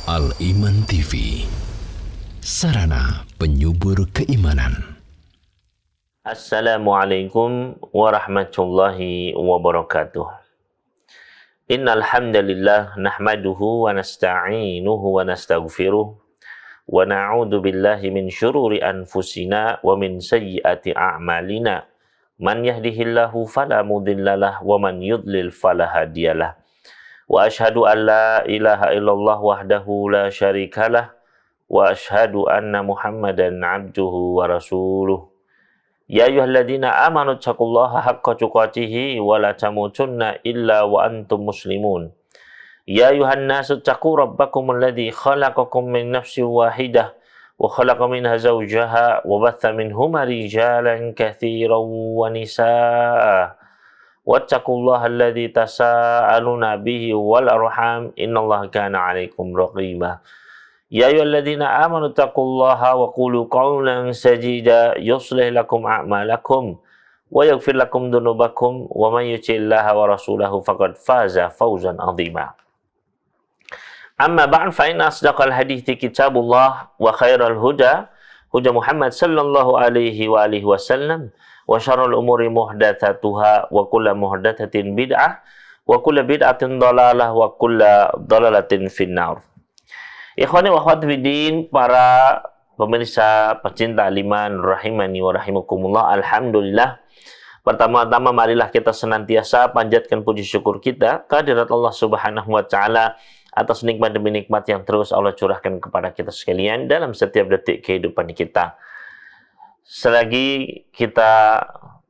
Al-Iman TV, sarana penyubur keimanan. Assalamualaikum warahmatullahi wabarakatuh. Innal hamdalillah nahmaduhu wa nasta'inuhu wa nastaghfiruh wa na'udzu billahi min syururi anfusina wa min sayyiati a'malina. Man yahdihillahu fala mudhillalah wa man yudlil fala hadiyalah. Wa asyhadu an la ilaha illallah wahdahu la syarikalah wa asyhadu anna Muhammadan abduhu wa rasuluh. Ya ayyuhalladzina amanu taqullaha haqqa tuqatih wa la tamutunna illa wa antum muslimun. Ya ayyuhan nasu taqu rabbakum alladzi khalaqakum min nafsin wahidah wa khalaqa minha zawjaha wa batha minhuma rijalan katsiran wa nisaa. Wattaqullaha alladzi tasaaluna bihi wal arham innallaha kana 'alaikum raqiba. Ya ayyuhalladzina amanu taqullaha wa qulu qawlan sadida yuslih lakum a'malakum wa yaghfir lakum dhunubakum wa may yuti'illaha wa rasulahu faqad faza fawzan 'azima. Amma ba'd, fa inna asdaqal hadithi kitabullah wa khairal huda Muhammad sallallahu alaihi wa alihi wasallam wa syarrul umuri muhdatsatuha wa kullu muhdatsatin bid'ah wa kullu bid'atin dhalalah wa kullu dhalalatin finnar. Ikhwani wa akhwati fiddin, para pemirsa pecinta Al-Iman rahimani wa rahimakumullah. Alhamdulillah, pertama-tama marilah kita senantiasa panjatkan puji syukur kita kehadirat Allah Subhanahu wa taala atas nikmat demi nikmat yang terus Allah curahkan kepada kita sekalian dalam setiap detik kehidupan kita. Selagi kita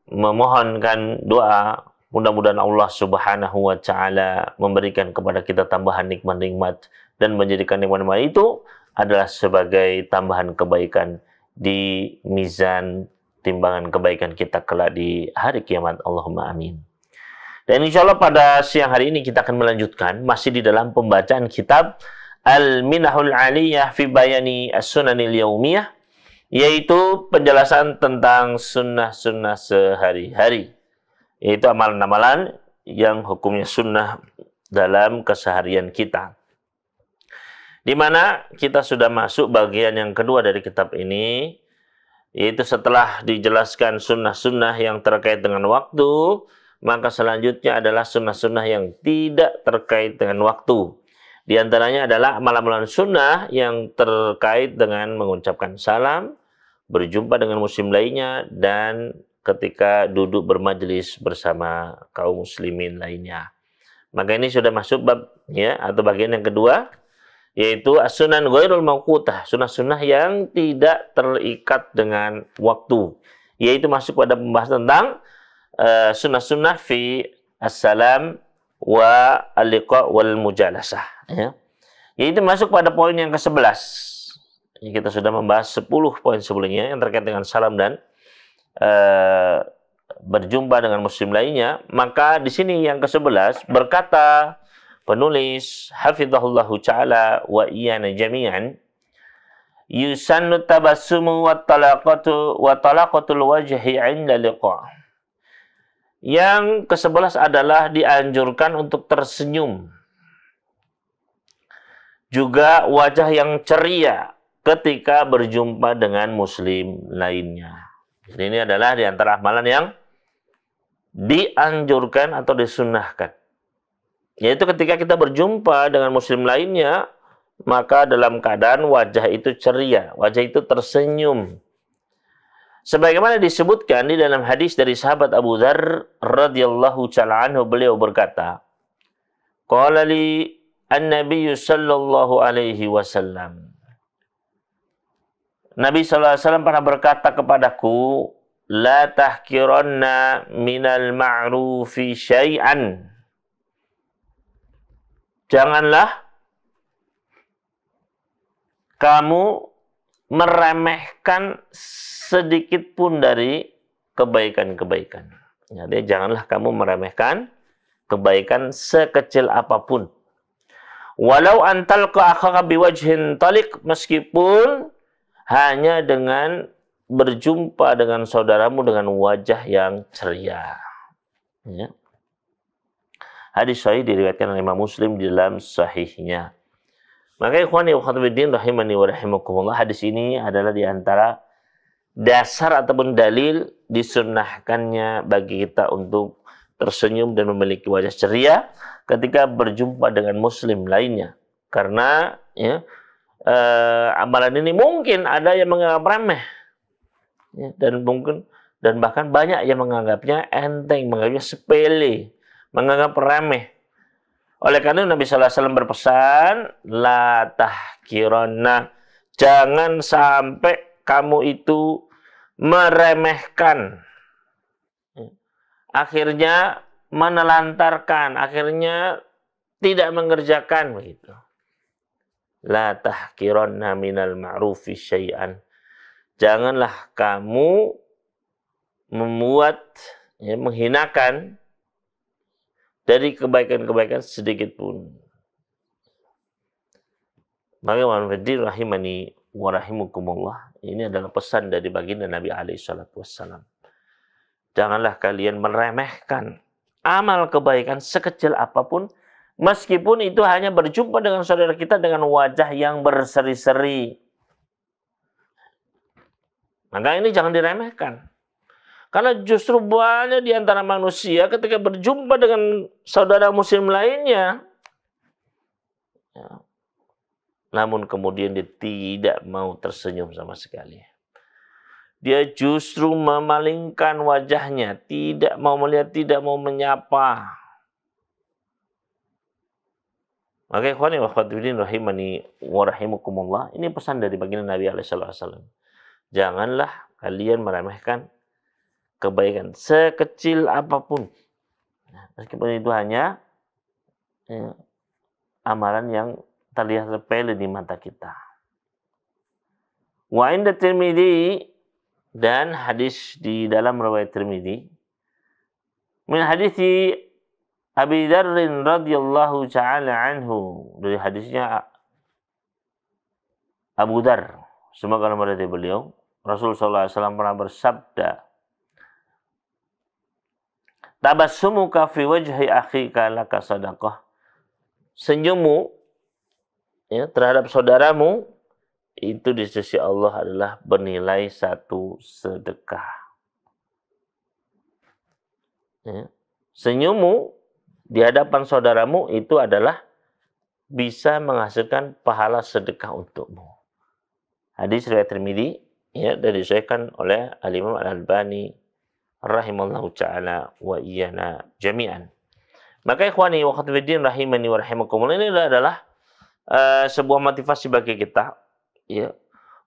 memohonkan doa, mudah-mudahan Allah Subhanahu wa taala memberikan kepada kita tambahan nikmat-nikmat dan menjadikan nikmat-nikmat itu adalah sebagai tambahan kebaikan di mizan timbangan kebaikan kita kelak di hari kiamat. Allahumma amin. Dan insya Allah pada siang hari ini kita akan melanjutkan masih di dalam pembacaan kitab Al-Minahul Aliyah fi Bayani As-Sunanil Yaumiyah, yaitu penjelasan tentang sunnah-sunnah sehari-hari, yaitu amalan-amalan yang hukumnya sunnah dalam keseharian kita. Di mana kita sudah masuk bagian yang kedua dari kitab ini, yaitu setelah dijelaskan sunnah-sunnah yang terkait dengan waktu, maka selanjutnya adalah sunnah-sunnah yang tidak terkait dengan waktu. Di antaranya adalah amalan-amalan sunnah yang terkait dengan mengucapkan salam, berjumpa dengan muslim lainnya, dan ketika duduk bermajelis bersama kaum muslimin lainnya. Maka ini sudah masuk bab ya, atau bagian yang kedua, yaitu as-sunan ghairul mawqutah, sunnah-sunnah yang tidak terikat dengan waktu, yaitu masuk pada pembahasan tentang sunnah-sunnah fi as-salam wa al-liqa wal mujalasah, ya. Yaitu masuk pada poin yang ke-11. Kita sudah membahas 10 poin sebelumnya yang terkait dengan salam dan berjumpa dengan muslim lainnya. Maka di sini yang ke-11 berkata penulis hafizahullahu ta'ala wa iyana jami'an, yusannu tabassumu wa talaqatul wajhi 'inda liqa'. Yang ke-11 adalah dianjurkan untuk tersenyum, juga wajah yang ceria ketika berjumpa dengan muslim lainnya. Jadi ini adalah di antara amalan yang dianjurkan atau disunnahkan, yaitu ketika kita berjumpa dengan muslim lainnya, maka dalam keadaan wajah itu ceria, wajah itu tersenyum. Sebagaimana disebutkan di dalam hadis dari sahabat Abu Dzar radhiyallahu ta'ala anhu, beliau berkata, qala li an-nabiy sallallahu alaihi wasallam, Nabi sallallahu alaihi wasallam pernah berkata kepadaku, la tahkiranna minal ma'rufi syai'an. Janganlah kamu meremehkan sedikit pun dari kebaikan-kebaikan. Jadi janganlah kamu meremehkan kebaikan sekecil apapun. Walau antalqa akhaka biwajhin taliq, meskipun hanya dengan berjumpa dengan saudaramu dengan wajah yang ceria. Ya. Hadis sahih diriwayatkan oleh Imam Muslim di dalam sahihnya. Maka ikhwani wa akhwati rahimani wa rahimakumullah, hadis ini adalah di antara dasar ataupun dalil disunnahkannya bagi kita untuk tersenyum dan memiliki wajah ceria ketika berjumpa dengan muslim lainnya. Karena ya, amalan ini mungkin ada yang menganggap remeh, ya, dan bahkan banyak yang menganggapnya enteng, menganggapnya sepele, menganggap remeh. Oleh karena itu Nabi sallallahu alaihi wasallam berpesan, la tahkiranna, jangan sampai kamu itu meremehkan, akhirnya menelantarkan, akhirnya tidak mengerjakan begitu. La tahkiranna minal ma'rufi syai'an, janganlah kamu membuat, ya, menghinakan dari kebaikan-kebaikan sedikit pun. Maka rahimani wa rahimukumullah, ini adalah pesan dari baginda Nabi alaihi salatu wassalam. Janganlah kalian meremehkan amal kebaikan sekecil apapun, meskipun itu hanya berjumpa dengan saudara kita dengan wajah yang berseri-seri. Maka ini jangan diremehkan. Karena justru banyak di antara manusia ketika berjumpa dengan saudara muslim lainnya, ya, namun kemudian dia tidak mau tersenyum sama sekali. Dia justru memalingkan wajahnya, tidak mau melihat, tidak mau menyapa. Maka ikhwani wa akhwati rahimani wa rahimakumullah, ini pesan dari baginda Nabi alaihi wasallam. Janganlah kalian meremehkan kebaikan sekecil apapun, meskipun itu hanya, ya, amalan yang terlihat sepele di mata kita. Wa inda Tirmidzi, dan hadis di dalam riwayat Tirmidzi, min hadisi Abi Dzar radhiyallahu ta'ala anhu, dari hadisnya Abu Dzar, semoga Allah meridai beliau, Rasul sallallahu alaihi wasallam pernah bersabda, tabassumuka fi wajhi akhika laka sadaqah. Senyummu, ya, terhadap saudaramu itu di sisi Allah adalah bernilai satu sedekah. Ya. Senyummu di hadapan saudaramu itu adalah bisa menghasilkan pahala sedekah untukmu. Hadis riwayat Tirmidzi, ya, dan disahihkan oleh Al-Imam Al-Albani rahimallahu ta'ala wa iyana jami'an. Maka ikhwani wa akhwati rahimani wa rahimakumullah, ini adalah sebuah motivasi bagi kita, ya,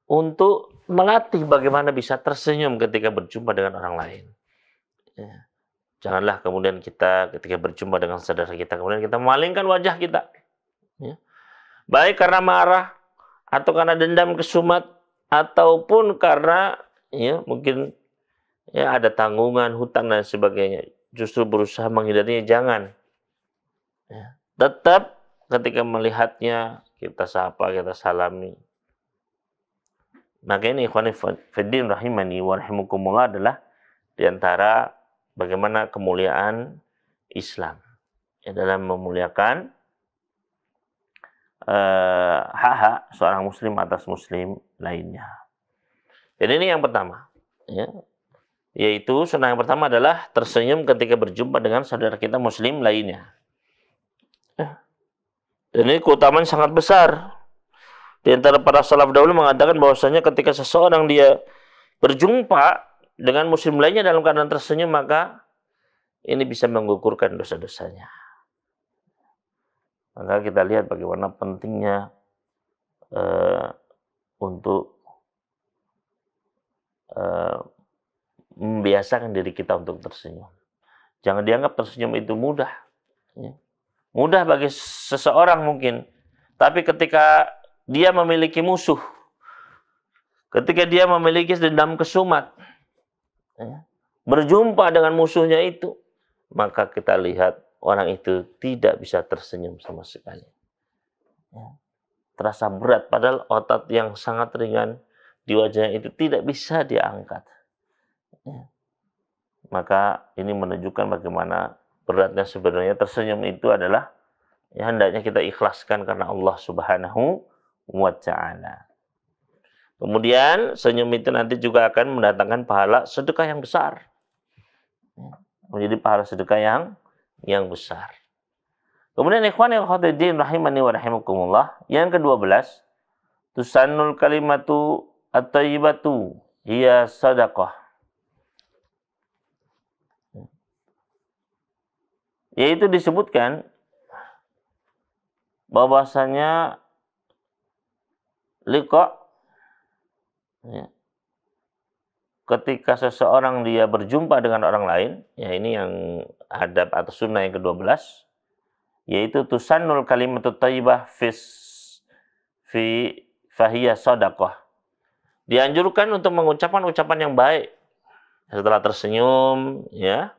untuk melatih bagaimana bisa tersenyum ketika berjumpa dengan orang lain. Ya. Janganlah kemudian kita ketika berjumpa dengan saudara kita kemudian kita memalingkan wajah kita, ya, baik karena marah atau karena dendam kesumat ataupun karena, ya, mungkin, ya, ada tanggungan, hutang dan sebagainya, justru berusaha menghindarinya. Jangan. Ya. Tetap ketika melihatnya kita sapa, kita salami. Maka ini ikhwani fiddin rahimani wa rahimakumullah adalah diantara bagaimana kemuliaan Islam, ya, dalam memuliakan hak-hak seorang muslim atas muslim lainnya. Jadi ini yang pertama, ya, yaitu sunnah yang pertama adalah tersenyum ketika berjumpa dengan saudara kita muslim lainnya. Dan ini keutamaan sangat besar. Di antara para salaf dahulu mengatakan bahwasanya ketika seseorang dia berjumpa dengan muslim lainnya dalam keadaan tersenyum, maka ini bisa menggugurkan dosa-dosanya. Maka kita lihat bagaimana pentingnya untuk membiasakan diri kita untuk tersenyum. Jangan dianggap tersenyum itu mudah. Ya. Mudah bagi seseorang mungkin, tapi ketika dia memiliki musuh, ketika dia memiliki dendam kesumat, ya, berjumpa dengan musuhnya itu, maka kita lihat orang itu tidak bisa tersenyum sama sekali. Ya. Terasa berat, padahal otot yang sangat ringan di wajahnya itu tidak bisa diangkat. Ya. Maka ini menunjukkan bagaimana beratnya sebenarnya tersenyum itu adalah Ya, hendaknya kita ikhlaskan karena Allah Subhanahu wa Ta'ala. Kemudian senyum itu nanti juga akan mendatangkan pahala sedekah yang besar. Menjadi pahala sedekah yang besar. Kemudian ikhwan yang khotidin rahimani wa rahimakumullah, yang ke-12, tusannul kalimatu at-tayyibatu hiya sadaqah. Yaitu disebutkan bahwasanya liqa, ya, ketika seseorang dia berjumpa dengan orang lain, ya ini yang adab atau sunnah yang ke-12, yaitu tusannul kalimatut thayyibah fi fahiya sadaqah. Dianjurkan untuk mengucapkan ucapan yang baik setelah tersenyum, ya.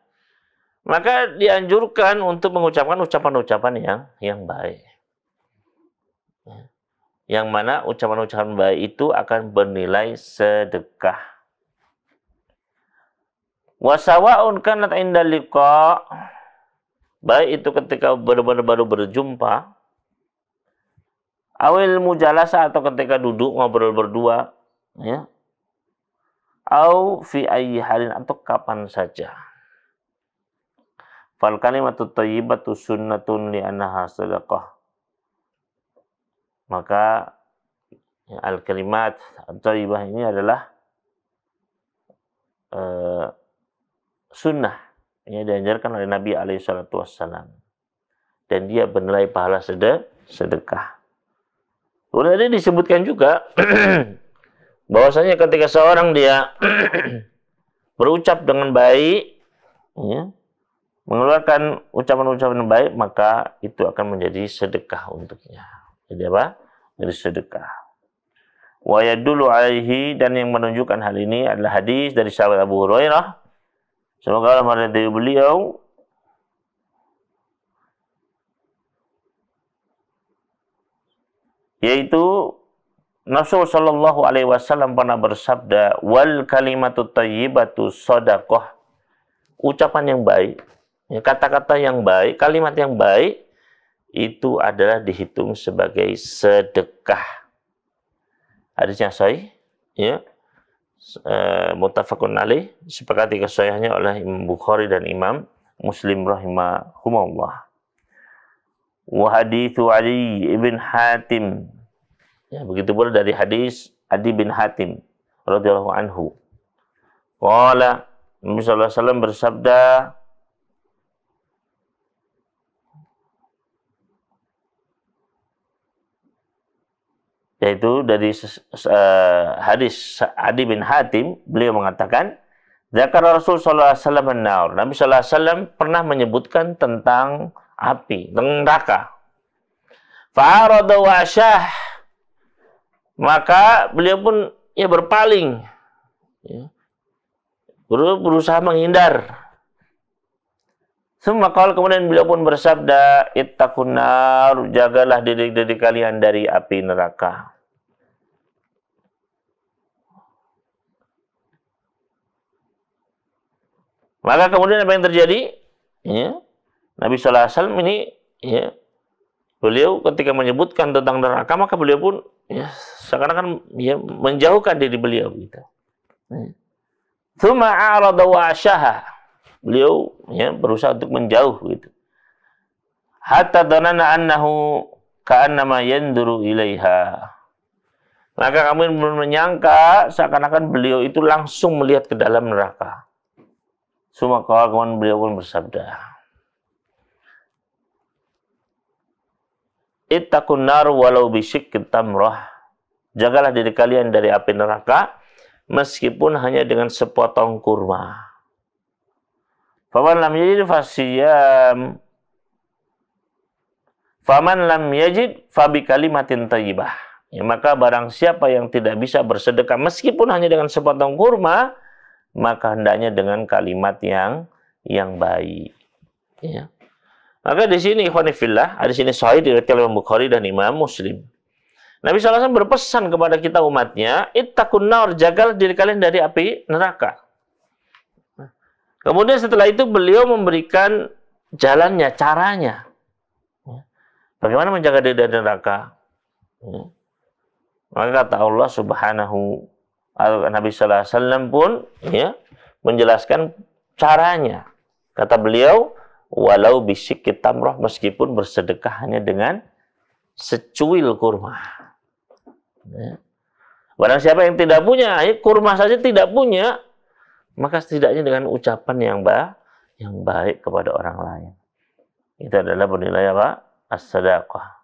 Maka dianjurkan untuk mengucapkan ucapan-ucapan yang baik. Yang mana ucapan-ucapan baik itu akan bernilai sedekah. Wasawa'un kanat inda liqa, baik itu ketika baru berjumpa, awil mujalasa atau ketika duduk ngobrol berdua, ya. Au fi ayyi halin atau kapan saja. Fal kalimatut thayyibatu sunnatun li annaha sadaqah. Maka ya, al-kalimat at-thayyibah ini adalah sunnah yang diajarkan oleh Nabi alaihi salatu wassalam. Dan dia bernilai pahala sedekah. Kemudian tadi disebutkan juga bahwasanya ketika seorang dia berucap dengan baik, ya, mengeluarkan ucapan-ucapan baik, maka itu akan menjadi sedekah untuknya. Jadi apa? Jadi sedekah. Wa yadullu alaihi, dan yang menunjukkan hal ini adalah hadis dari sahabat Abu Hurairah. Semoga Allah meridai beliau. Yaitu Rasul sallallahu alaihi wasallam pernah bersabda, wal kalimatut thayyibatu shadaqah. Ucapan yang baik, ya, kata-kata yang baik, kalimat yang baik itu adalah dihitung sebagai sedekah. Hadisnya sahih, ya, muttafaqun alaih, disepakati kesahihannya oleh Imam Bukhari dan Imam Muslim rahimahumullah. Wa hadithu Ali ibn Hatim, ya, begitu pula dari hadis Adi bin Hatim radhiyallahu anhu. Qala, Nabi sallallahu alaihi wasallam bersabda, yaitu dari hadis Adi bin Hatim, beliau mengatakan, Zakar Rasul sallallahu alaihi wasallam an-nar. Nabi sallallahu alaihi wasallam pernah menyebutkan tentang api, tentang neraka. Fa'arada wa asyah. Maka beliau pun ya berpaling, ya, berusaha menghindar. Semua kali kemudian beliau pun bersabda, ittaqun nar, jagalah diri kalian dari api neraka. Maka kemudian apa yang terjadi? Ya, Nabi sallallahu alaihi wasallam ini, ya, beliau ketika menyebutkan tentang neraka, maka beliau pun ya seakan-akan ya menjauhkan diri beliau gitu. Tsumma a'rada wa asyaha. Beliau ya berusaha untuk menjauh gitu. Hatta dhanana annahu ka'annama yanduru ilaiha. Maka kami menyangka seakan-akan beliau itu langsung melihat ke dalam neraka. Tsumma qala, kemudian beliau pun bersabda, ittaqun nar walau bisyikki tamrah. Jagalah diri kalian dari api neraka meskipun hanya dengan sepotong kurma. Faman lam yajid fasiyam. Faman lam yajid fabi kalimatin thayyibah. Ya, maka barang siapa yang tidak bisa bersedekah meskipun hanya dengan sepotong kurma, maka hendaknya dengan kalimat yang baik. Ya. Maka di sini ikhwani fillah, di sini sahih diriwayatkan oleh Imam Bukhari dan Imam Muslim. Nabi sallallahu alaihi wasallam berpesan kepada kita umatnya, ittaqun nar, jagalah diri kalian dari api neraka. Kemudian setelah itu beliau memberikan jalannya, caranya. Bagaimana menjaga diri dari neraka? Ya. Maka kata Allah Subhanahu Nabi sallallahu alaihi wasallam pun ya menjelaskan caranya. Kata beliau, walau bisyikki tamrah, meskipun bersedekah hanya dengan secuil kurma. Ya. Barang siapa yang tidak punya, kurma saja tidak punya, maka setidaknya dengan ucapan yang baik kepada orang lain. Itu adalah bernilai apa? As-sadaqah.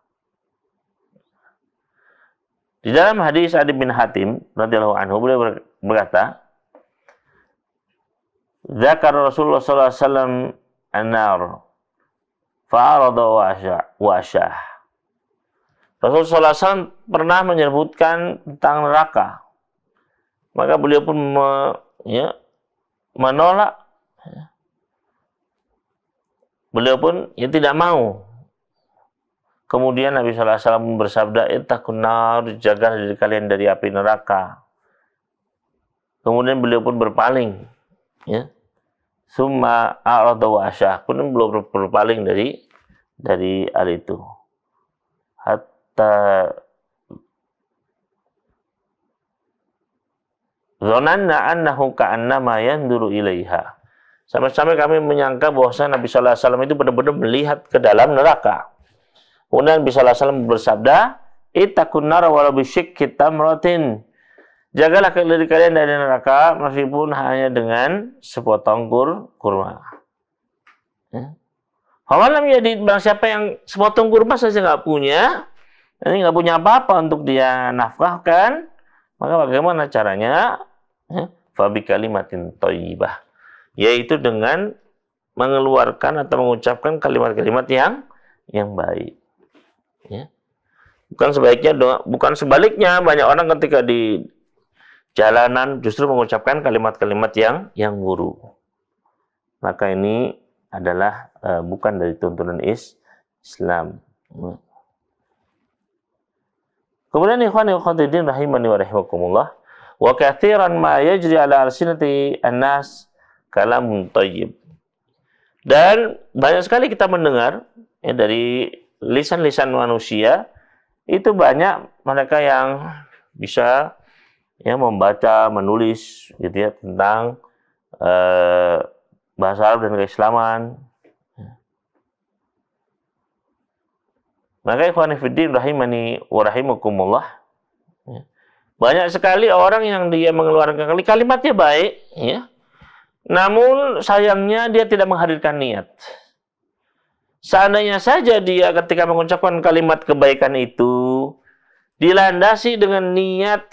Di dalam hadis Adi bin Hatim radhiyallahu anhu, beliau berkata, "Dzakar Rasulullah sallallahu alaihi wasallam an-nar fa'arada wa asyah." Rasulullah sallallahu alaihi wasallam pernah menyebutkan tentang neraka. Maka beliau pun menolak. Beliau pun tidak mau. Kemudian Nabi sallallahu alaihi wasallam bersabda, "Ittaqun nar, jaga diri kalian dari api neraka." Kemudian beliau pun berpaling, ya. Summa a'rada wa asyah. Kemudian beliau berpaling dari hal itu. Hatta dzananna annahu ka'annama yanduru ilaiha. Sampai-sampai kami menyangka bahwasanya Nabi sallallahu alaihi wasallam itu benar-benar melihat ke dalam neraka. Kemudian Nabi sallallahu alaihi wasallam bersabda, "Ittaqun nar walau bisyikki tamratin." Jagalah diri kalian dari neraka meskipun hanya dengan sepotong kurma. Fawalam jadi barang siapa yang sepotong kurma saja nggak punya, ini nggak punya apa-apa untuk dia nafkahkan, maka bagaimana caranya? Fabi kalimatin thayyibah, yaitu dengan mengeluarkan atau mengucapkan kalimat-kalimat yang baik. Ya. Bukan sebaliknya, banyak orang ketika di jalanan justru mengucapkan kalimat-kalimat yang buruk. Maka ini adalah bukan dari tuntunan Islam. Kemudian ikhwan fillah rahimani wa rahimakumullah, wa katsiran ma yajri ala alsinati an-nas kalamun thayyib. Dan banyak sekali kita mendengar dari lisan-lisan manusia, itu banyak mereka yang bisa membaca, menulis gitu ya tentang bahasa Arab dan keislaman. Maka ikhwan fillah rahimani wa rahimakumullah, banyak sekali orang yang dia mengeluarkan kalimatnya baik, ya, namun sayangnya dia tidak menghadirkan niat. Seandainya saja dia ketika mengucapkan kalimat kebaikan itu dilandasi dengan niat,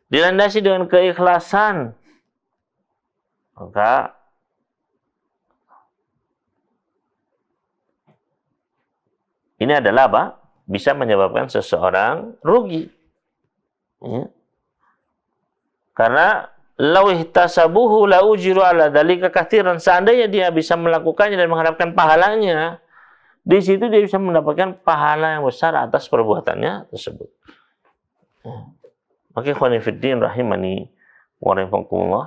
dilandasi dengan keikhlasan, maka ini adalah apa? Bisa menyebabkan seseorang rugi. Ya. Karena lau ihtasabuhu la ujiru ala dzalika katsiran, seandainya dia bisa melakukannya dan mengharapkan pahalanya, di situ dia bisa mendapatkan pahala yang besar atas perbuatannya tersebut. Maka ikhwan fillah rahimani wa rahimakumullah.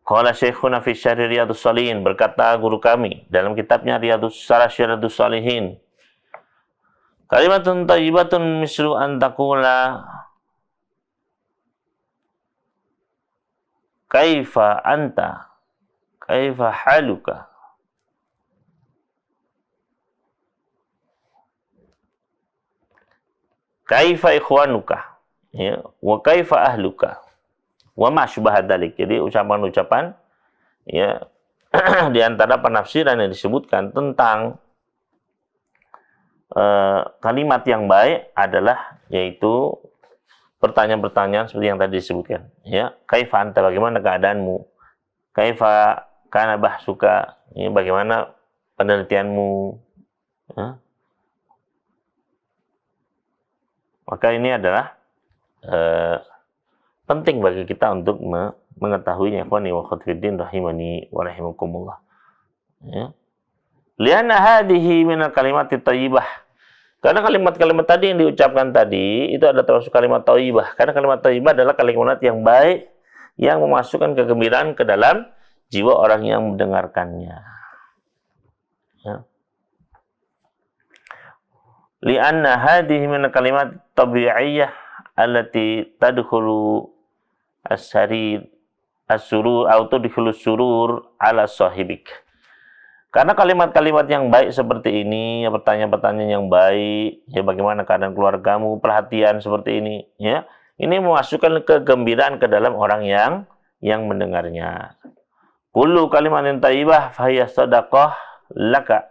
Qala Syekhuna fi Syarh Riyadhus Shalihin, berkata guru kami dalam kitabnya Riyadhus Shalihin, kalimatun thayyibatun mislu an taqula kaifa anta, kaifa haluka, kaifa ikhwanuka, ya, wa kaifa ahluka, wa ma syubha dzalik. Jadi ucapan-ucapan ya di antara penafsiran yang disebutkan tentang kalimat yang baik adalah yaitu pertanyaan-pertanyaan seperti yang tadi disebutkan, ya, kaifa anta, bagaimana keadaanmu, kaifa kana bahsuka, ya, bagaimana penelitianmu, ya. Maka ini adalah penting bagi kita untuk mengetahuinya, ikhwani wa akhwati rahimani wa rahimakumullah, ya. Lianna hadhihi min al-kalimati thayyibah, karena kalimat-kalimat tadi yang diucapkan tadi itu adalah termasuk kalimat thayyibah. Karena kalimat thayyibah adalah kalimat yang baik yang memasukkan kegembiraan ke dalam jiwa orang yang mendengarkannya. Ya. Lianna hadhihi min kalimat tabi'iyyah allati tadkhulu as-sarir as-surur atau tudkhulu surur ala sahibik. Karena kalimat-kalimat yang baik seperti ini, ya, pertanyaan-pertanyaan yang baik, ya bagaimana keadaan keluargamu, perhatian seperti ini, ya, ini memasukkan kegembiraan ke dalam orang yang mendengarnya. Kullu kalimatin thayyibah fahiya shadaqah laka.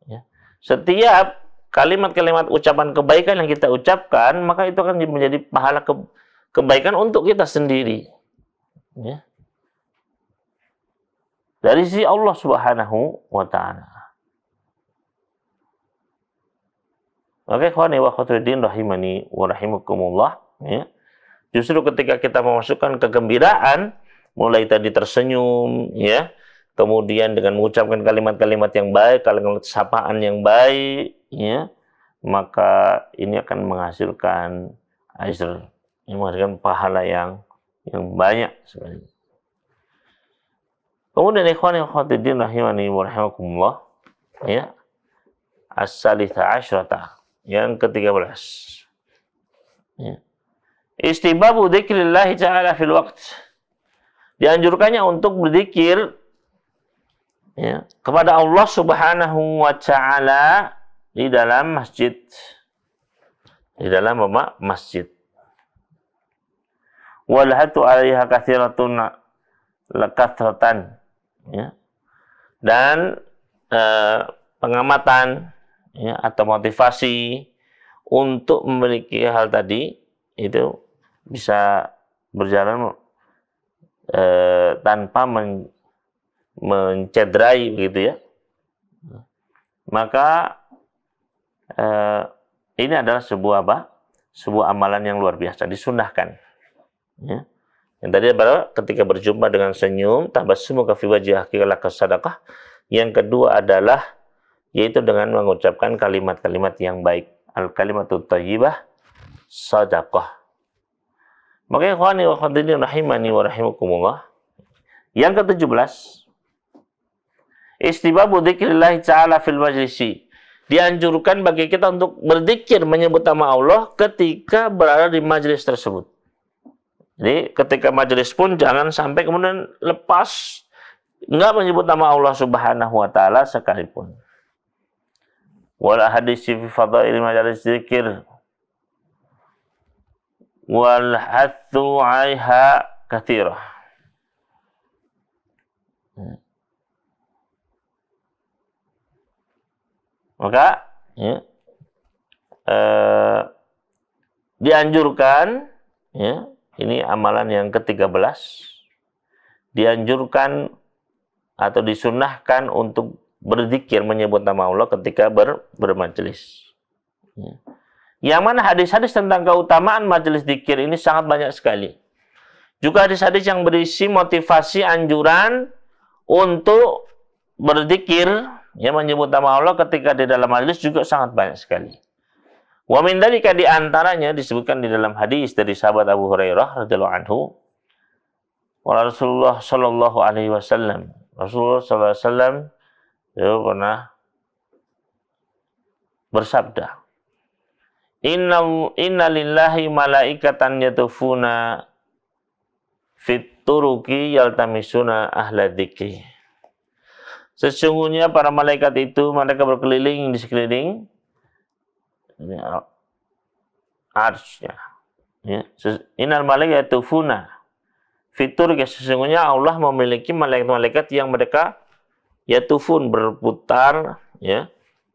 Ya. Setiap kalimat-kalimat ucapan kebaikan yang kita ucapkan, maka itu akan menjadi pahala kebaikan untuk kita sendiri. Ya. Dari sisi Allah Subhanahu wa taala. Oke, ikhwani wa akhwati rahimani wa rahimakumullah, ya. Justru ketika kita memasukkan kegembiraan, mulai tadi tersenyum, ya, kemudian dengan mengucapkan kalimat-kalimat yang baik, kalimat sapaan yang baik, ya, maka ini akan menghasilkan ajr, menghasilkan pahala yang banyak sekali. Kemudian ikhwani khatirin rahimani wa rahimakumullah, ya, as-salisa asyrata, yang ke-13, ya. Istibabu dzikrillah ta'ala fil waqt. Dianjurkannya untuk berzikir, ya, kepada Allah Subhanahu wa taala di dalam masjid. Di dalam masjid. Wal hatu 'alaiha katsiratun lakathratan, ya. Dan pengamatan, ya, atau motivasi untuk memiliki hal tadi itu bisa berjalan tanpa mencederai, begitu, ya. Maka ini adalah sebuah amalan yang luar biasa, disunnahkan, ya. Yang tadi adalah ketika berjumpa dengan senyum, tabassumuka fi wajhika laka sadaqah. Yang kedua adalah yaitu dengan mengucapkan kalimat-kalimat yang baik. Al-kalimatut thayyibah sadaqah. Maka ikhwani wa akhwati rahimani wa rahimakumullah. Yang ke-17, istibabu dzikrillah ta'ala fil majlisi. Dianjurkan bagi kita untuk berzikir menyebut nama Allah ketika berada di majelis tersebut. Jadi ketika majelis pun jangan sampai kemudian lepas, enggak menyebut nama Allah Subhanahu wa taala sekalipun. Wal hadits fi fadail majalis dzikir wal hathu 'alaiha katsirah. Maka, ya, dianjurkan, ya, ini amalan yang ke-13, dianjurkan atau disunnahkan untuk berzikir menyebut nama Allah ketika bermajelis. Ya. Yang mana hadis-hadis tentang keutamaan majelis zikir ini sangat banyak sekali. Juga hadis-hadis yang berisi motivasi anjuran untuk berzikir, ya, menyebut nama Allah ketika di dalam majelis juga sangat banyak sekali. Wa min dzalika, di antaranya disebutkan di dalam hadis dari sahabat Abu Hurairah radhiyallahu anhu, Rasulullah sallallahu alaihi wasallam, Rasulullah sallallahu alaihi wasallam dia pernah bersabda, Inna lillahi malaikatan yatufuna fit turuki yaltamisuna ahla dzikri. Sesungguhnya para malaikat itu mereka berkeliling di sekeliling arsy-Nya, ya. Innal malaikata yatufuna fitur, sesungguhnya Allah memiliki malaikat-malaikat yang mereka yatufun, berputar, ya,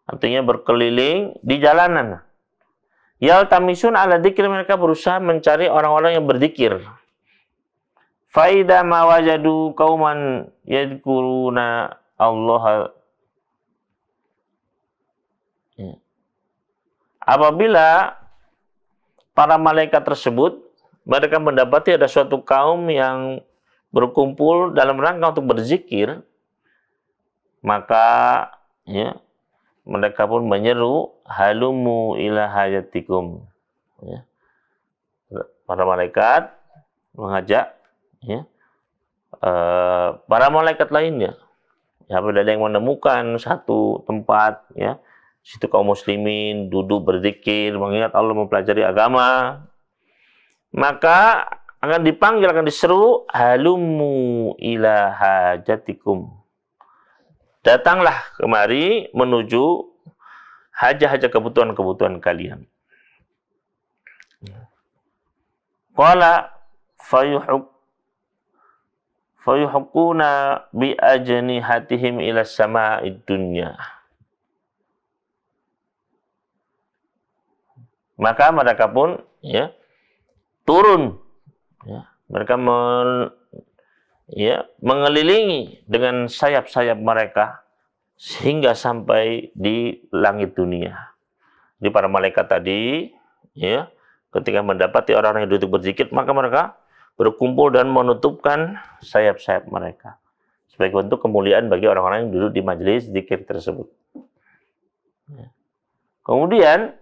artinya berkeliling di jalanan. Yaltamisun ala dzikri, mereka berusaha mencari orang-orang yang berzikir. Faida ma wajadu qauman yadhkuruna Allah. Apabila para malaikat tersebut mereka mendapati ada suatu kaum yang berkumpul dalam rangka untuk berzikir, maka, ya, mereka pun menyeru, halumu ila hajatikum, ya. Para malaikat mengajak, ya, para malaikat lainnya, Ya, apabila ada yang menemukan satu tempat, ya, situ kaum muslimin duduk berzikir, mengingat Allah, mempelajari agama, maka akan dipanggil, akan diseru, halumu ila hajatikum. Datanglah kemari menuju hajat-hajat kebutuhan-kebutuhan kalian. Qala fayuhquna bi ajnihatihim ila sama'id dunya. Maka mereka pun, ya, turun, ya, mereka mengelilingi dengan sayap-sayap mereka sehingga sampai di langit dunia. Di para malaikat tadi, ya, ketika mendapati orang-orang yang duduk berzikir, maka mereka berkumpul dan menutupkan sayap-sayap mereka sebagai bentuk kemuliaan bagi orang-orang yang duduk di majelis zikir tersebut. Kemudian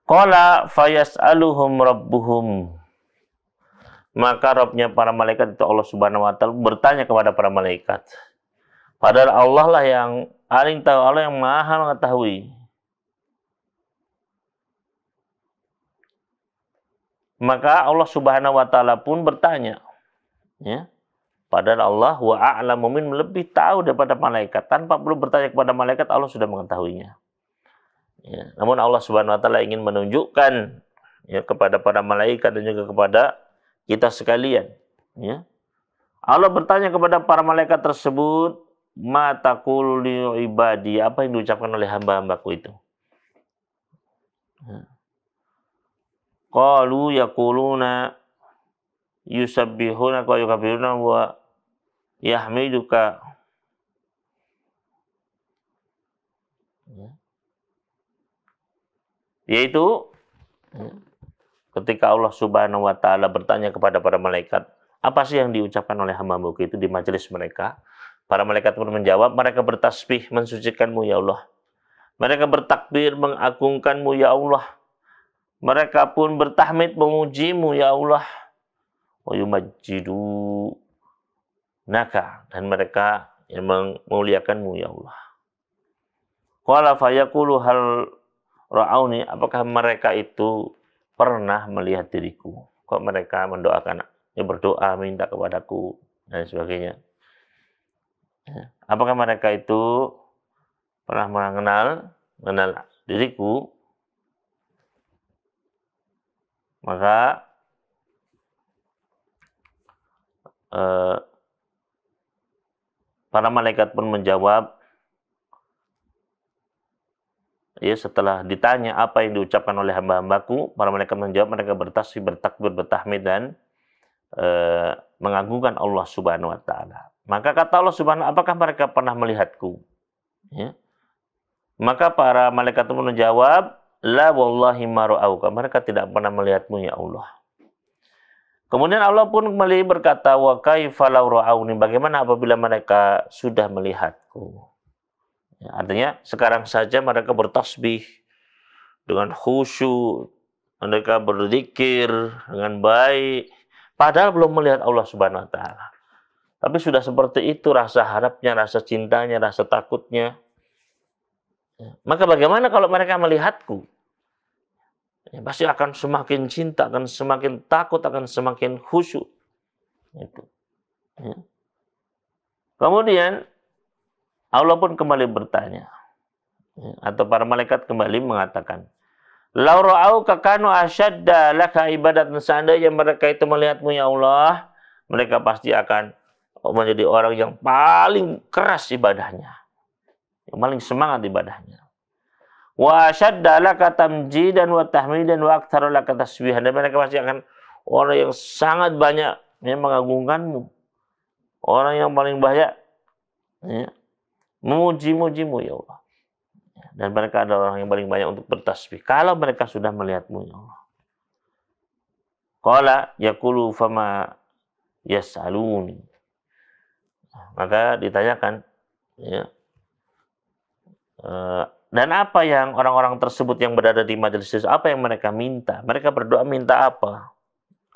qala fayas'aluhum rabbuhum, maka Rabbnya para malaikat itu Allah Subhanahu wa taala bertanya kepada para malaikat. Padahal Allah lah yang paling tahu, Allah yang Maha mengetahui. Maka Allah Subhanahu wa taala pun bertanya, ya. Padahal Allah wa a'lamu min, lebih tahu daripada malaikat. Tanpa perlu bertanya kepada malaikat, Allah sudah mengetahuinya. Ya. Namun Allah Subhanahu wa taala ingin menunjukkan, ya, kepada para malaikat dan juga kepada kita sekalian, ya. Allah bertanya kepada para malaikat tersebut, ma taqulu li ibadi, apa yang diucapkan oleh hamba-hambaku itu? Ya. Qalu yaquluna yusabbihuna wa yukabbiruna wa yahmiduka. Yaitu, ketika Allah Subhanahu wa taala bertanya kepada para malaikat, apa sih yang diucapkan oleh hamba-hambaku itu di majelis mereka? Para malaikat pun menjawab, mereka bertasbih mensucikanmu ya Allah. Mereka bertakbir mengagungkanmu ya Allah. Mereka pun bertahmid memujimu ya Allah. Wa yumajjidu naka, dan mereka yang memuliakanmu ya Allah. Qala fayaqulu hal ra'auni, apakah mereka itu pernah melihat diriku? Kok mereka mendoakan, ya, berdoa minta kepadaku dan sebagainya. Apakah mereka itu pernah mengenal diriku? Maka para malaikat pun menjawab, ya, setelah ditanya apa yang diucapkan oleh hamba-hambaku, para malaikat menjawab, mereka bertasbih, bertakbir, bertahmid, dan mengagungkan Allah Subhanahu wa taala. Maka kata Allah Subhanahu, apakah mereka pernah melihatku? Ya. Maka para malaikat pun menjawab, la wallahi ma ra'auka, mereka tidak pernah melihatmu ya Allah. Kemudian Allah pun kembali berkata, wa kaifa law ra'auni, bagaimana apabila mereka sudah melihatku? Ya, artinya sekarang saja mereka bertasbih dengan khusyuk, mereka berzikir dengan baik, padahal belum melihat Allah Subhanahu wa taala. Tapi sudah seperti itu rasa harapnya, rasa cintanya, rasa takutnya. Ya, maka bagaimana kalau mereka melihatku? Ya, pasti akan semakin cinta, akan semakin takut, akan semakin khusyuk. Itu. Ya. Kemudian Allah pun kembali bertanya, ya, atau para malaikat kembali mengatakan, lau ra'auka kanu asyadda laka ibadatan, seandainya mereka itu melihatmu ya Allah, mereka pasti akan menjadi orang yang paling keras ibadahnya, yang paling semangat ibadahnya. Wa asyadda laka tamjidan wa tahmidan wa aktsara laka tasbihan, dan mereka pasti akan orang yang sangat banyak yang mengagungkanmu, orang yang paling banyak, ya, memuji-mujimu ya Allah. Dan mereka adalah orang yang paling banyak untuk bertasbih kalau mereka sudah melihatmu ya Allah. Qala yaqulu fama yas'aluni, maka ditanyakan, ya, dan apa yang orang-orang tersebut yang berada di majelis itu, apa yang mereka minta? Mereka berdoa minta apa?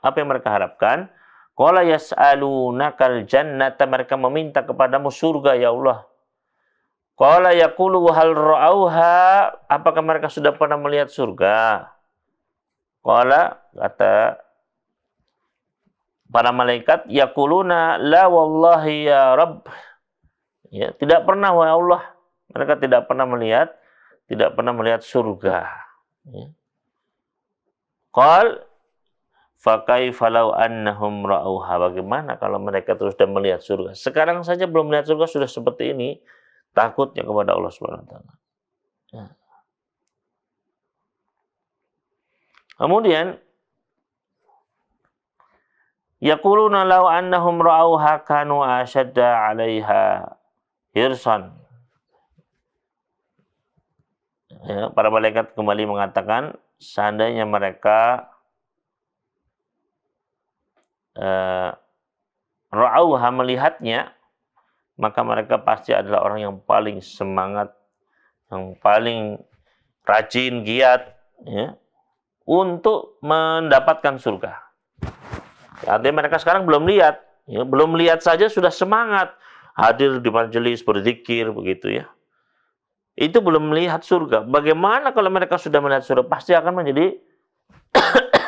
Apa yang mereka harapkan? Qala yas'alunakal jannata, mereka meminta kepadamu surga ya Allah. Qala yaqulu hal ra'auha, apakah mereka sudah pernah melihat surga? Qala, kata para malaikat, yaquluna la wallahi ya Rabb. Ya, tidak pernah wahai Allah. Mereka tidak pernah melihat surga. Ya. Qal fakaifa law annahum ra'auha, bagaimana kalau mereka terus dan melihat surga? Sekarang saja belum melihat surga sudah seperti ini, takutnya kepada Allah Subhanahu wa taala. Ya. Kemudian yaquluna law annahum ra'auha kanu ashadda 'alaiha hirsan. Ya, para malaikat kembali mengatakan, seandainya mereka ra'auha, melihatnya, maka mereka pasti adalah orang yang paling semangat, yang paling rajin, giat, ya, untuk mendapatkan surga. Artinya mereka sekarang belum lihat, ya, belum lihat saja sudah semangat hadir di majelis berzikir begitu ya. Itu belum melihat surga. Bagaimana kalau mereka sudah melihat surga? Pasti akan menjadi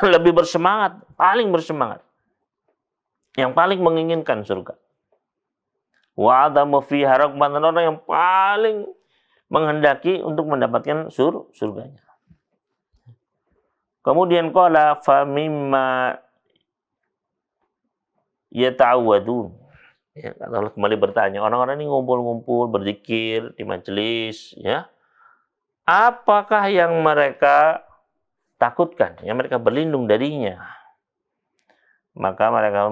lebih bersemangat, paling bersemangat, yang paling menginginkan surga. Wa adamu fiha raghbatan, orang yang paling menghendaki untuk mendapatkan surganya. Kemudian qala fa mimma yata'awwadun. Ya, Allah kembali bertanya, orang-orang ini ngumpul-ngumpul berzikir di majelis, ya. Apakah yang mereka takutkan, yang mereka berlindung darinya? Maka mereka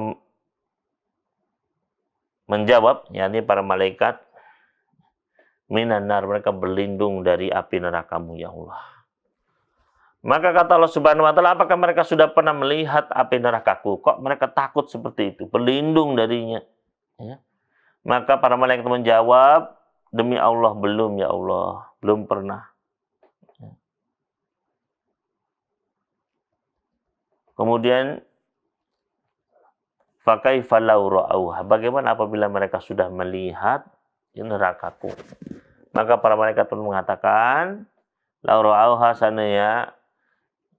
menjawab, yakni para malaikat, minan nar, mereka berlindung dari api neraka-Mu ya Allah. Maka kata Allah Subhanahu wa taala, apakah mereka sudah pernah melihat api neraka-Ku? Kok mereka takut seperti itu, berlindung darinya? Ya. Maka para malaikat menjawab, demi Allah belum ya Allah, belum pernah. Ya. Kemudian fakaifa law ra'auha, bagaimana apabila mereka sudah melihat neraka-Ku? Maka para malaikat pun mengatakan, law ra'auha, sanaya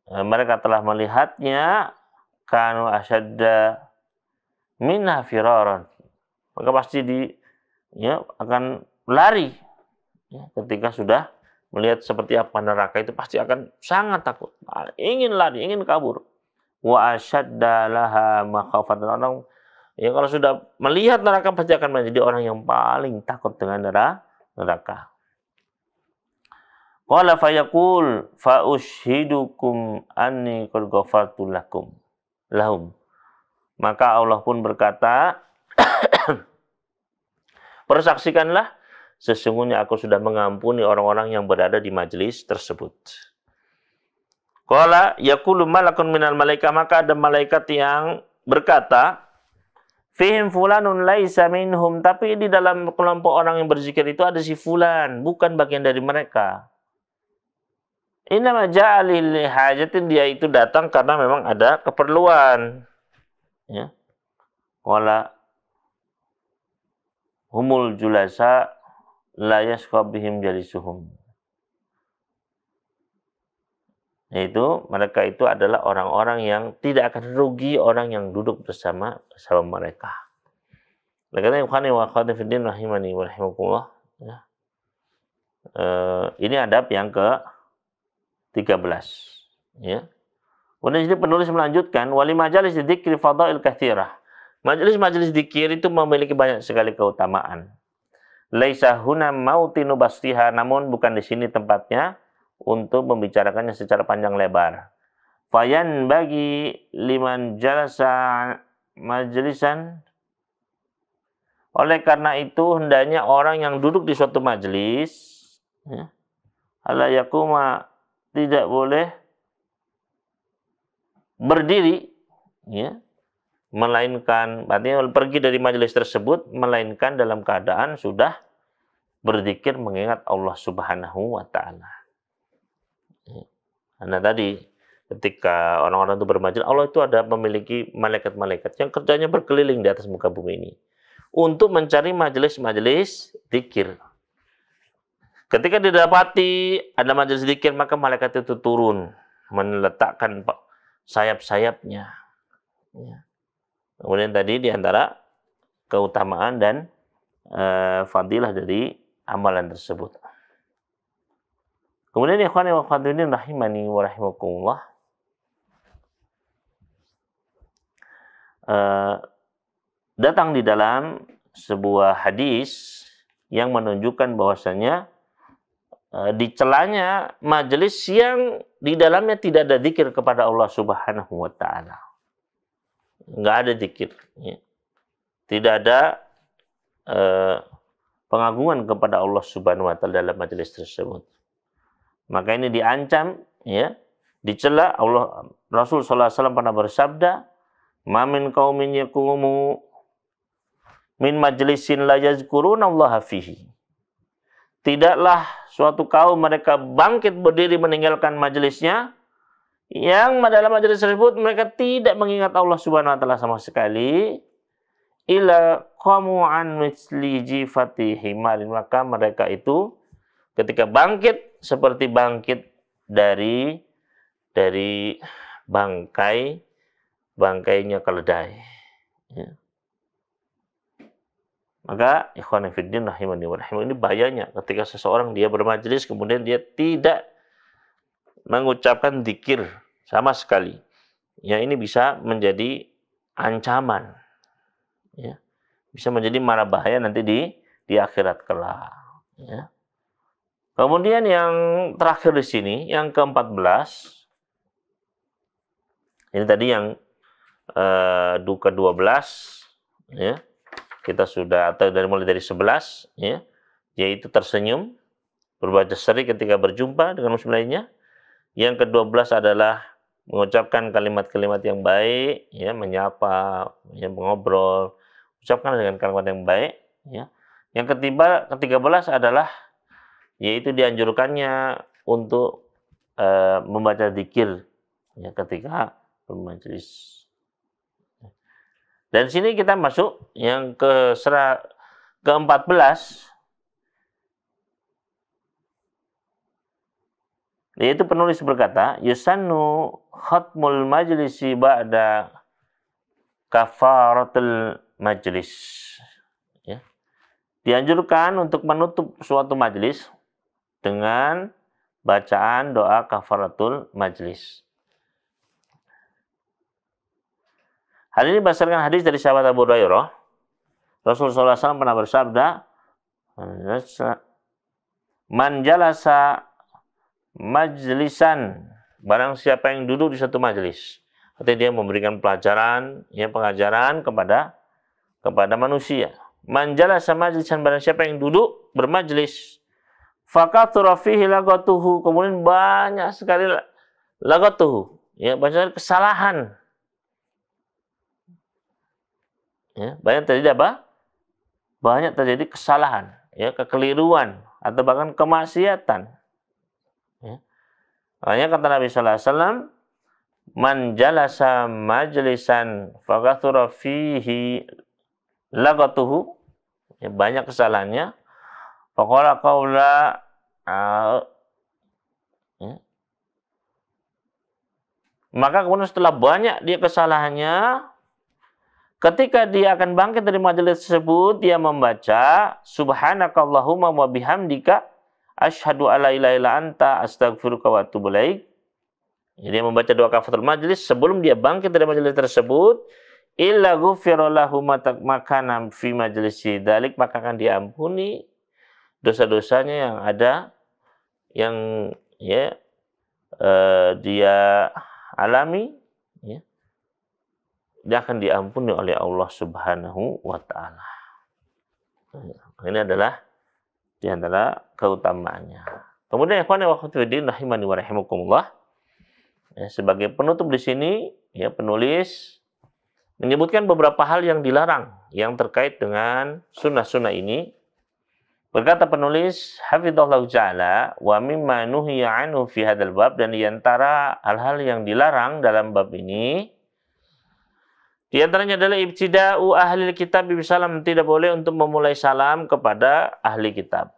mereka telah melihatnya, kanu asyadda minha firaran, maka pasti akan lari, ya, ketika sudah melihat seperti apa neraka itu, pasti akan sangat takut, ingin lari, ingin kabur. Wa asyadda laha makhafatan, orang ya kalau sudah melihat neraka pasti akan menjadi orang yang paling takut dengan neraka. Qala fayaqul fa ushidukum anni qad ghafartu lahum. Maka Allah pun berkata, persaksikanlah, sesungguhnya aku sudah mengampuni orang-orang yang berada di majelis tersebut. Qala yaqulu malakun minal malaika, maka ada malaikat yang berkata, fihim fulanun laisa minhum, tapi di dalam kelompok orang yang berzikir itu ada si fulan, bukan bagian dari mereka. Innama ja'a li hajatin, dia itu datang karena memang ada keperluan. Ya. Qala humul julasa la yasqa bihim jalisuhum. Yaitu mereka itu adalah orang-orang yang tidak akan rugi orang yang duduk bersama mereka. Karena ikhwani wa akhwati fiddin rahimani wa rahimakumullah, ya. Ini adab yang ke-13, ya. Kemudian jadi penulis melanjutkan, wali majalis dzikri fadail katsirah. Majelis-majelis dzikir itu memiliki banyak sekali keutamaan. Laisa huna mautinu bastiha, namun bukan di sini tempatnya untuk membicarakannya secara panjang lebar. Fayan bagi liman jalasa majlisan, oleh karena itu hendaknya orang yang duduk di suatu majelis, ya, ala yakuma, tidak boleh berdiri, ya, melainkan artinya pergi dari majelis tersebut melainkan dalam keadaan sudah berzikir mengingat Allah Subhanahu wa taala. Karena tadi ketika orang-orang itu bermajelis, Allah itu ada memiliki malaikat-malaikat yang kerjanya berkeliling di atas muka bumi ini untuk mencari majelis-majelis zikir. Ketika didapati ada majelis zikir, maka malaikat itu turun meletakkan sayap-sayapnya. Ya. Kemudian tadi di antara keutamaan dan fadilah dari amalan tersebut. Kemudian ikhwani wa akhwati rahimani wa rahimakumullah. Datang di dalam sebuah hadis yang menunjukkan bahwasanya di celanya majelis yang di dalamnya tidak ada zikir kepada Allah Subhanahu wa taala. Enggak ada zikir, ya. Tidak ada pengagungan kepada Allah Subhanahu wa taala dalam majelis tersebut. Maka ini diancam, ya, dicela. Allah Rasul sallallahu alaihi wasallam pernah bersabda, "Ma min qaumin yaqumu min majlisin la yazkurunallaha fihi." Tidaklah suatu kaum mereka bangkit berdiri meninggalkan majelisnya yang dalam majelis tersebut mereka tidak mengingat Allah Subhanahu wa taala sama sekali, illa qamu an misli jifati himarin, maka mereka itu ketika bangkit seperti bangkit dari bangkainya keledai. Ya. Maka ikhwan fillah rahimani wa rahimakumullah, ini bahayanya ketika seseorang dia bermajelis kemudian dia tidak mengucapkan zikir sama sekali. Ya, ini bisa menjadi ancaman. Ya. Bisa menjadi mara bahaya nanti di akhirat kelak. Ya. Kemudian yang terakhir di sini, yang ke-14. Ini tadi yang ke-12, ya. Kita sudah mulai dari 11, ya, yaitu tersenyum, berbaca seri ketika berjumpa dengan muslim lainnya. Yang ke-12 adalah mengucapkan kalimat-kalimat yang baik, ya, menyapa, ya, mengobrol, ucapkan dengan kalimat yang baik, ya. Yang ke-13 adalah yaitu dianjurkannya untuk membaca zikir, ya, ketika bermajelis. Dan sini kita masuk yang ke-14, yaitu penulis berkata, yusannu khatmul majlisi ba'da kafaratul majlis. Ya. Dianjurkan untuk menutup suatu majlis dengan bacaan doa kafaratul majlis. Hal ini berdasarkan hadis dari sahabat Abu Hurairah. Rasulullah SAW pernah bersabda, "Man jalasa majlisan," barang siapa yang duduk di satu majlis. Artinya dia memberikan pelajaran, ya, pengajaran kepada manusia. Man jalasa majlisan, barang siapa yang duduk bermajlis, fakatsura fihi lagatuhu, kemudian banyak sekali lagatuhu, ya, banyak sekali kesalahan. Ya, banyak terjadi apa? Banyak terjadi kesalahan, ya, kekeliruan atau bahkan kemaksiatan. Ya. Makanya kata Nabi sallallahu alaihi wasallam, "Man jalasa majlisan fakatsura fihi lagatuhu," ya, banyak kesalahannya. Faqala qaula, ya. Maka kemudian setelah banyak dia kesalahannya, ketika dia akan bangkit dari majelis tersebut, dia membaca subhanakallahumma wa bihamdika asyhadu alla ilaha illa anta astaghfiruka wa atubu ilaik. Jadi dia membaca doa kafaratul majelis sebelum dia bangkit dari majelis tersebut, illa ghufira lahu ma kana fi majlisi dzalik, maka akan diampuni dosa-dosanya yang ada, yang, ya, dia alami, ya. Dia akan diampuni oleh Allah Subhanahu wa taala. Ini adalah di antara keutamaannya. Kemudian ikhwan wa akhwati fiddin rahimani wa rahimakumullah, ya, sebagai penutup di sini, ya, penulis menyebutkan beberapa hal yang dilarang yang terkait dengan sunnah-sunnah ini. Berkata penulis hafizallahu ta'ala, wa mimma nuhiya anhu fi hadzal bab, dan di antara hal-hal yang dilarang dalam bab ini di antaranya adalah ibtida'u ahli kitab bisalam, tidak boleh untuk memulai salam kepada ahli kitab.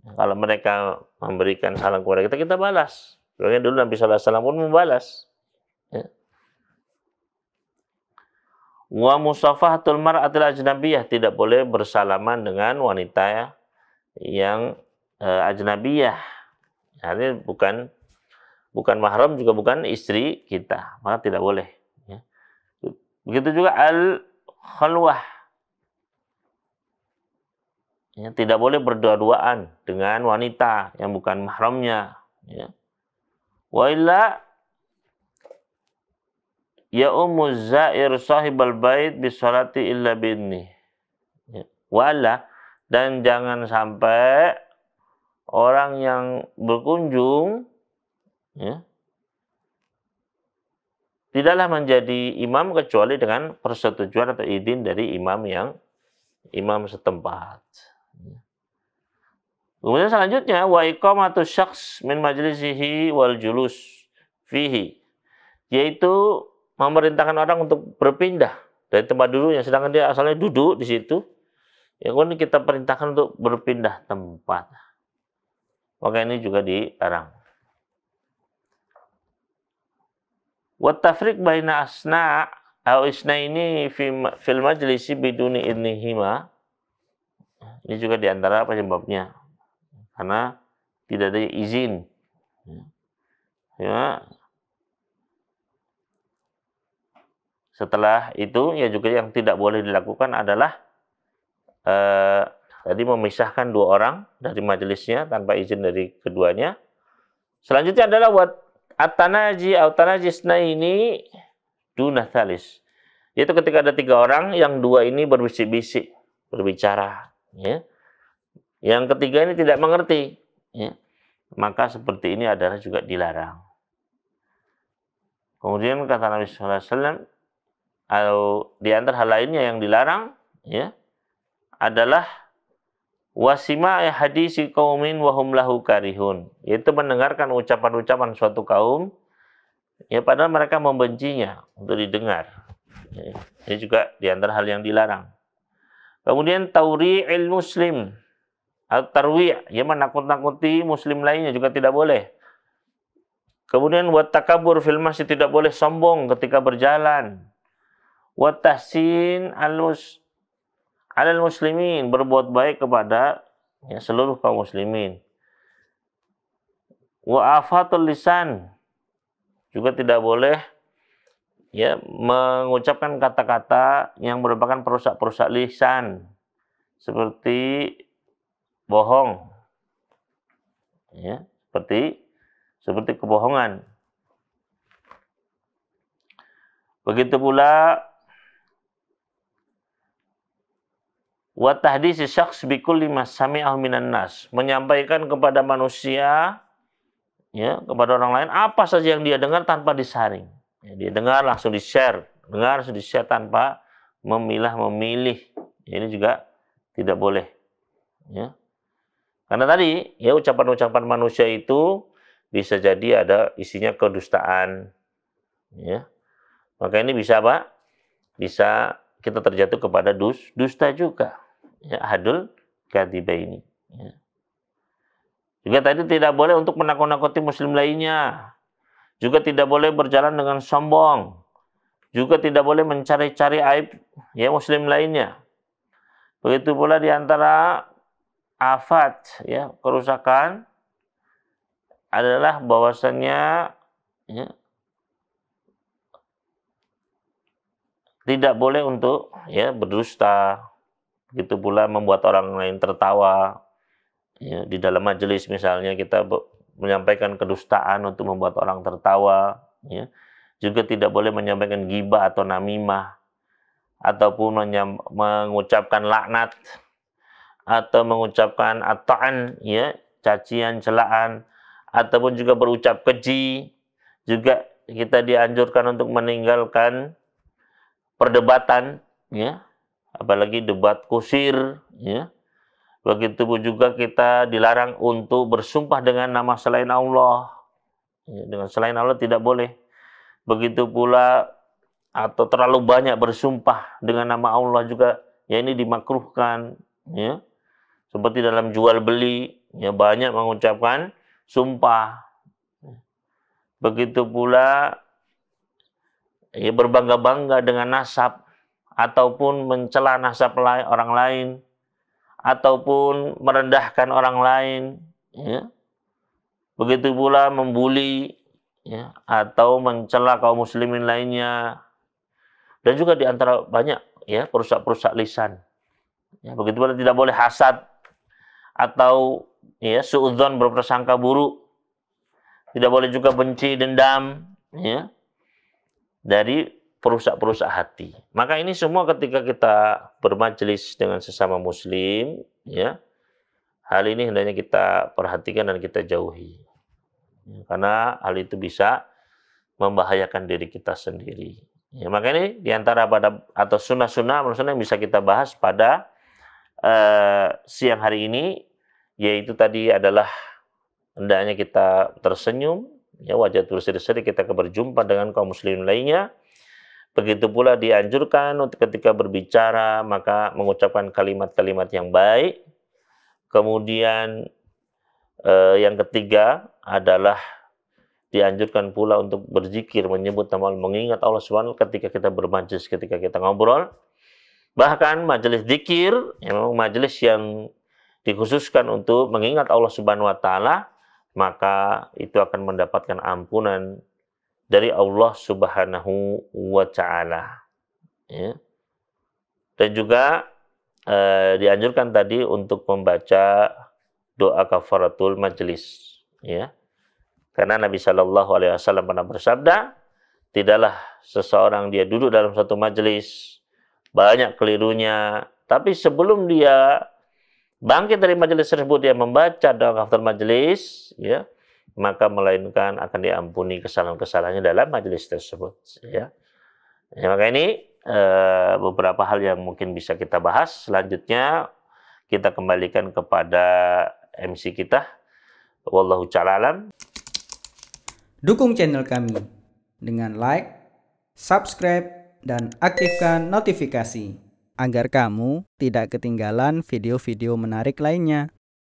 Kalau mereka memberikan salam kepada kita, kita balas. Soalnya dulu Nabi sallallahu alaihi wasallam pun membalas. Ya. Wa musafahatul mar'atil ajnabiyah, tidak boleh bersalaman dengan wanita yang ajnabiyah. Artinya bukan mahram, juga bukan istri kita, maka tidak boleh. Ya. Begitu juga al-khalwah. Ya, tidak boleh berdua-duaan dengan wanita yang bukan mahramnya. Ya. Wa illa ya zair sahibal bait bisolati illa binni. Ya. Wala, dan jangan sampai orang yang berkunjung ya, tidaklah menjadi imam kecuali dengan persetujuan atau izin dari imam setempat. Kemudian selanjutnya wa iqamatu syakhs min majlisihi wal julus fihi, yaitu memerintahkan orang untuk berpindah dari tempat duduknya, sedangkan dia asalnya duduk di situ. Ya, kemudian kita perintahkan untuk berpindah tempat. Maka ini juga dilarang. Wa tafriq baina asna au isnaini fil majlisi biduni idnihima. Ini juga diantara penyebabnya, karena tidak ada izin. Ya. Setelah itu, ya juga yang tidak boleh dilakukan adalah tadi memisahkan dua orang dari majelisnya tanpa izin dari keduanya. Selanjutnya adalah buat at-tanaji atau tanajisna ini dunah thalis. Yaitu ketika ada tiga orang, yang dua ini berbisik-bisik, berbicara. Ya. Yang ketiga ini tidak mengerti. Ya. Maka seperti ini adalah juga dilarang. Kemudian kata Nabi sallallahu alaihi wasallam, atau di antara hal lainnya yang dilarang, ya, adalah wasima hadisi qaumin wa hum lahu karihun, yaitu mendengarkan ucapan-ucapan suatu kaum ya padahal mereka membencinya untuk didengar. Ya, ini juga di antara hal yang dilarang. Kemudian tauri'il muslim atau tarwi', ya, menakut-nakuti muslim lainnya juga tidak boleh. Kemudian wa takabur fil masjid, tidak boleh sombong ketika berjalan. Wa tahsin alal muslimin, berbuat baik kepada ya, seluruh kaum muslimin. Wa afatul lisan, juga tidak boleh ya mengucapkan kata-kata yang merupakan perusak-perusak lisan, seperti bohong, ya, seperti kebohongan. Begitu pula wa tahdisi syakhs bi kulli ma sami'ahu minan nas, menyampaikan kepada manusia ya, kepada orang lain apa saja yang dia dengar tanpa disaring. Ya, dia dengar langsung di-share, tanpa memilah-memilih. Ya, ini juga tidak boleh. Ya. Karena tadi ya ucapan-ucapan manusia itu bisa jadi ada isinya kedustaan. Ya. Maka ini bisa apa? Bisa kita terjatuh kepada dusta juga. Ya, hadul kadibaini. Ya. Juga tadi tidak boleh untuk menakut-nakuti muslim lainnya. Juga tidak boleh berjalan dengan sombong. Juga tidak boleh mencari-cari aib ya muslim lainnya. Begitu pula di antara afat ya kerusakan adalah bahwasannya ya, tidak boleh untuk ya berdusta. Begitu pula membuat orang lain tertawa. Ya, di dalam majelis misalnya kita menyampaikan kedustaan untuk membuat orang tertawa. Ya. Juga tidak boleh menyampaikan ghibah atau namimah. Ataupun mengucapkan laknat. Atau mengucapkan at-ta'an, ya, cacian, celaan. Ataupun juga berucap keji. Juga kita dianjurkan untuk meninggalkan perdebatan, ya, apalagi debat kusir, ya, Begitu juga kita dilarang untuk bersumpah dengan nama selain Allah. Ya, dengan selain Allah tidak boleh. Begitu pula atau terlalu banyak bersumpah dengan nama Allah juga, ya ini dimakruhkan. Ya. Seperti dalam jual beli, ya banyak mengucapkan sumpah. Begitu pula ya berbangga-bangga dengan nasab ataupun mencela nasab orang lain ataupun merendahkan orang lain, ya. Begitu pula membuli, ya, atau mencela kaum muslimin lainnya, dan juga di antara banyak ya perusak-perusak lisan. Ya, begitu pula tidak boleh hasad atau ya suudzon, berprasangka buruk. Tidak boleh juga benci, dendam, ya, dari perusak-perusak hati. Maka ini semua ketika kita bermajelis dengan sesama muslim, ya, hal ini hendaknya kita perhatikan dan kita jauhi. Ya, karena hal itu bisa membahayakan diri kita sendiri. Ya, maka ini diantara pada atau sunnah-sunnah yang bisa kita bahas pada siang hari ini, yaitu tadi adalah hendaknya kita tersenyum, ya, wajah berseri-seri kita berjumpa dengan kaum muslimin lainnya. Begitu pula dianjurkan untuk ketika berbicara maka mengucapkan kalimat-kalimat yang baik. Kemudian yang ketiga adalah dianjurkan pula untuk berzikir, menyebut nama Allah, mengingat Allah Subhanahu ketika kita bermajlis, ketika kita ngobrol. Bahkan majelis zikir, ya, memang majelis yang dikhususkan untuk mengingat Allah Subhanahu wa taala, maka itu akan mendapatkan ampunan dari Allah Subhanahu wa taala. Ya. Dan juga dianjurkan tadi untuk membaca doa kafaratul majelis, ya. Karena Nabi Shallallahu alaihi wasallam pernah bersabda, tidaklah seseorang dia duduk dalam satu majelis banyak kelirunya, tapi sebelum dia bangkit dari majelis tersebut dia membaca doa kafaratul majelis, ya, maka melainkan akan diampuni kesalahan-kesalahannya dalam majelis tersebut, ya. Ya, maka ini beberapa hal yang mungkin bisa kita bahas. Selanjutnya kita kembalikan kepada MC kita. Wallahu ta'ala alam. Dukung channel kami dengan like, subscribe, dan aktifkan notifikasi agar kamu tidak ketinggalan video-video menarik lainnya.